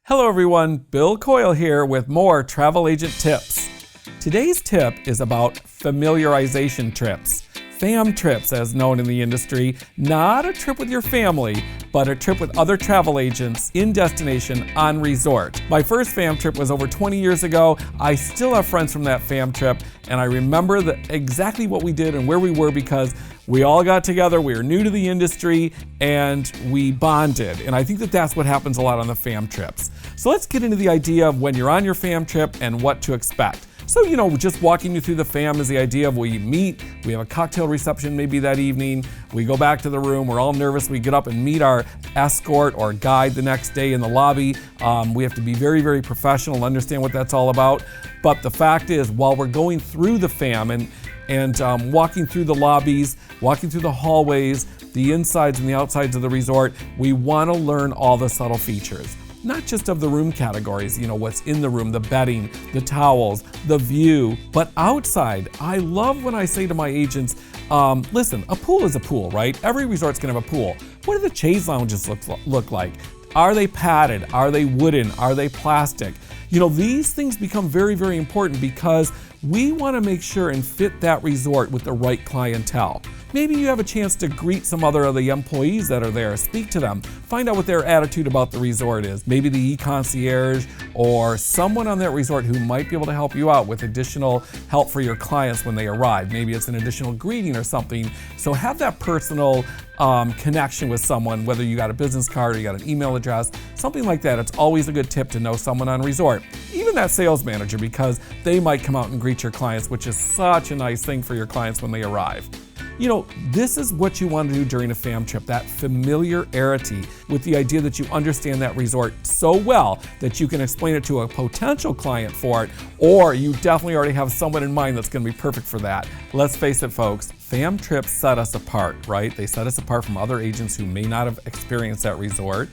Hello everyone, Bill Coyle here with more travel agent tips. Today's tip is about familiarization trips. Fam trips, as known in the industry, not a trip with your family, but a trip with other travel agents in destination on resort. My first fam trip was over 20 years ago. I still have friends from that fam trip, and I remember exactly what we did and where we were because we all got together, we were new to the industry, and we bonded. And I think that that's what happens a lot on the fam trips. So let's get into the idea of when you're on your fam trip and what to expect. So, just walking you through the fam is the idea of we meet, we have a cocktail reception maybe that evening, we go back to the room, we're all nervous, we get up and meet our escort or guide the next day in the lobby. We have to be very, very professional and understand what that's all about. But the fact is, while we're going through the fam and walking through the lobbies, walking through the hallways, the insides and the outsides of the resort, we want to learn all the subtle features. Not just of the room categories, what's in the room, the bedding, the towels, the view, but outside. I love when I say to my agents, listen, a pool is a pool, right? Every resort's gonna have a pool. What do the chaise lounges look like? Are they padded? Are they wooden? Are they plastic? These things become very, very important because we want to make sure and fit that resort with the right clientele. Maybe you have a chance to greet some other of the employees that are there, speak to them, find out what their attitude about the resort is. Maybe the e-concierge or someone on that resort who might be able to help you out with additional help for your clients when they arrive. Maybe it's an additional greeting or something. So have that personal connection with someone, whether you got a business card or you got an email address, something like that. It's always a good tip to know someone on resort. Even that sales manager, because they might come out and greet your clients, which is such a nice thing for your clients when they arrive. This is what you want to do during a fam trip, that familiarity with the idea that you understand that resort so well that you can explain it to a potential client for it, or you definitely already have someone in mind that's going to be perfect for that. Let's face it, folks, fam trips set us apart, right? They set us apart from other agents who may not have experienced that resort.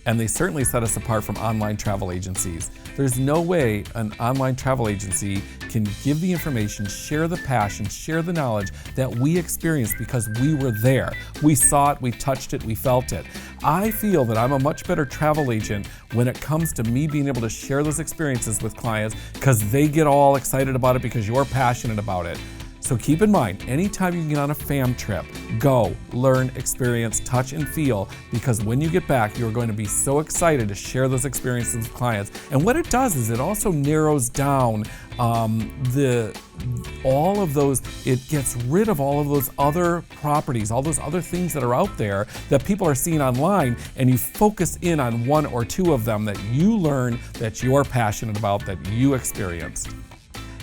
And they certainly set us apart from online travel agencies. There's no way an online travel agency can give the information, share the passion, share the knowledge that we experienced because we were there. We saw it, we touched it, we felt it. I feel that I'm a much better travel agent when it comes to me being able to share those experiences with clients because they get all excited about it because you're passionate about it. So keep in mind, anytime you can get on a fam trip, go, learn, experience, touch, and feel, because when you get back, you're going to be so excited to share those experiences with clients. And what it does is it also narrows down it gets rid of all of those other properties, all those other things that are out there that people are seeing online, and you focus in on one or two of them that you learn, that you're passionate about, that you experienced.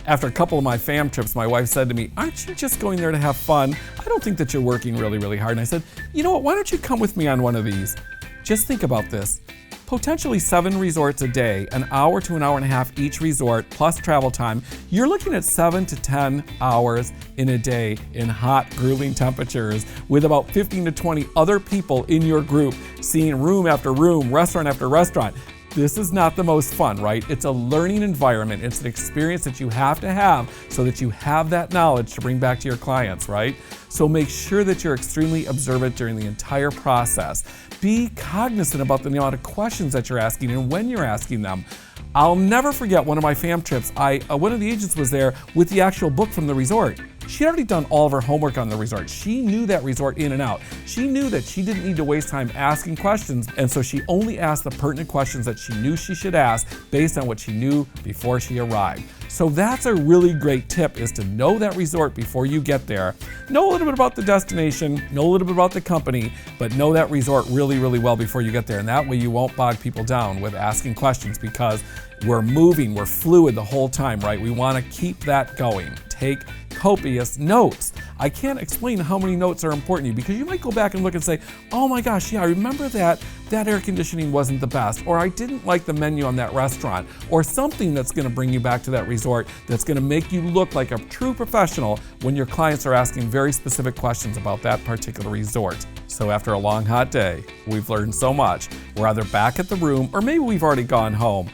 After a couple of my fam trips, my wife said to me, "Aren't you just going there to have fun? I don't think that you're working really, really hard." And I said, "You know what, why don't you come with me on one of these?" Just think about this. Potentially 7 resorts a day, an hour to an hour and a half each resort, plus travel time. You're looking at 7 to 10 hours in a day in hot, grueling temperatures with about 15 to 20 other people in your group, seeing room after room, restaurant after restaurant. This is not the most fun, right? It's a learning environment. It's an experience that you have to have so that you have that knowledge to bring back to your clients, right? So make sure that you're extremely observant during the entire process. Be cognizant about the amount of questions that you're asking and when you're asking them. I'll never forget one of my fam trips. One of the agents was there with the actual book from the resort. She had already done all of her homework on the resort. She knew that resort in and out. She knew that she didn't need to waste time asking questions, and so she only asked the pertinent questions that she knew she should ask based on what she knew before she arrived. So that's a really great tip, is to know that resort before you get there. Know a little bit about the destination, know a little bit about the company, but know that resort really, really well before you get there. And that way you won't bog people down with asking questions because we're moving, we're fluid the whole time, right? We want to keep that going. Take copious notes. I can't explain how many notes are important to you because you might go back and look and say, "Oh my gosh, yeah, I remember that air conditioning wasn't the best," or "I didn't like the menu on that restaurant," or something that's going to bring you back to that resort that's going to make you look like a true professional when your clients are asking very specific questions about that particular resort. So after a long, hot day, we've learned so much. We're either back at the room or maybe we've already gone home.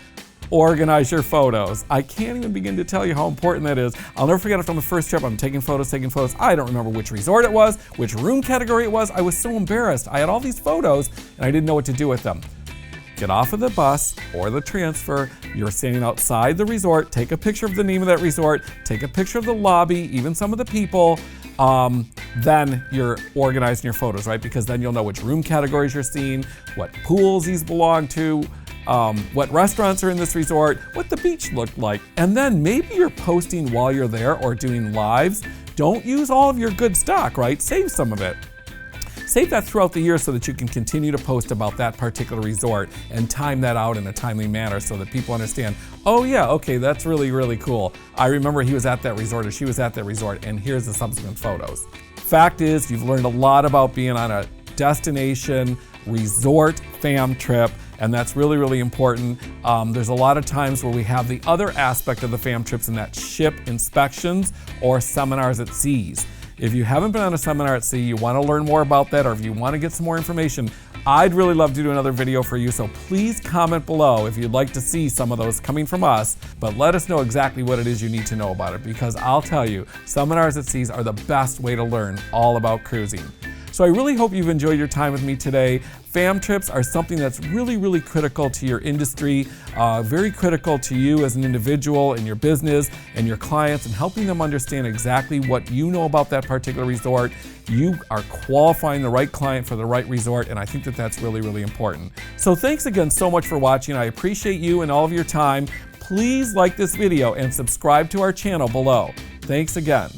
Organize your photos. I can't even begin to tell you how important that is. I'll never forget it from the first trip. I'm taking photos. I don't remember which resort it was, which room category it was. I was so embarrassed. I had all these photos and I didn't know what to do with them. get off of the bus or the transfer, you're standing outside the resort, take a picture of the name of that resort, take a picture of the lobby, even some of the people, then you're organizing your photos, right? Because then you'll know which room categories you're seeing, what pools these belong to, what restaurants are in this resort, what the beach looked like. And then maybe you're posting while you're there or doing lives. Don't use all of your good stock, right? Save some of it. Save that throughout the year so that you can continue to post about that particular resort and time that out in a timely manner so that people understand, oh yeah, okay, that's really, really cool. I remember he was at that resort or she was at that resort, and here's the subsequent photos. Fact is, you've learned a lot about being on a destination resort fam trip, and that's really, really important. There's a lot of times where we have the other aspect of the fam trips, and that's ship inspections or seminars at seas. If you haven't been on a seminar at sea, you want to learn more about that, or if you want to get some more information, I'd really love to do another video for you, so please comment below if you'd like to see some of those coming from us, but let us know exactly what it is you need to know about it, because I'll tell you, seminars at seas are the best way to learn all about cruising. So I really hope you've enjoyed your time with me today. Fam trips are something that's really, really critical to your industry, very critical to you as an individual and your business and your clients, and helping them understand exactly what you know about that particular resort. You are qualifying the right client for the right resort, and I think that that's really, really important. So thanks again so much for watching. I appreciate you and all of your time. Please like this video and subscribe to our channel below. Thanks again.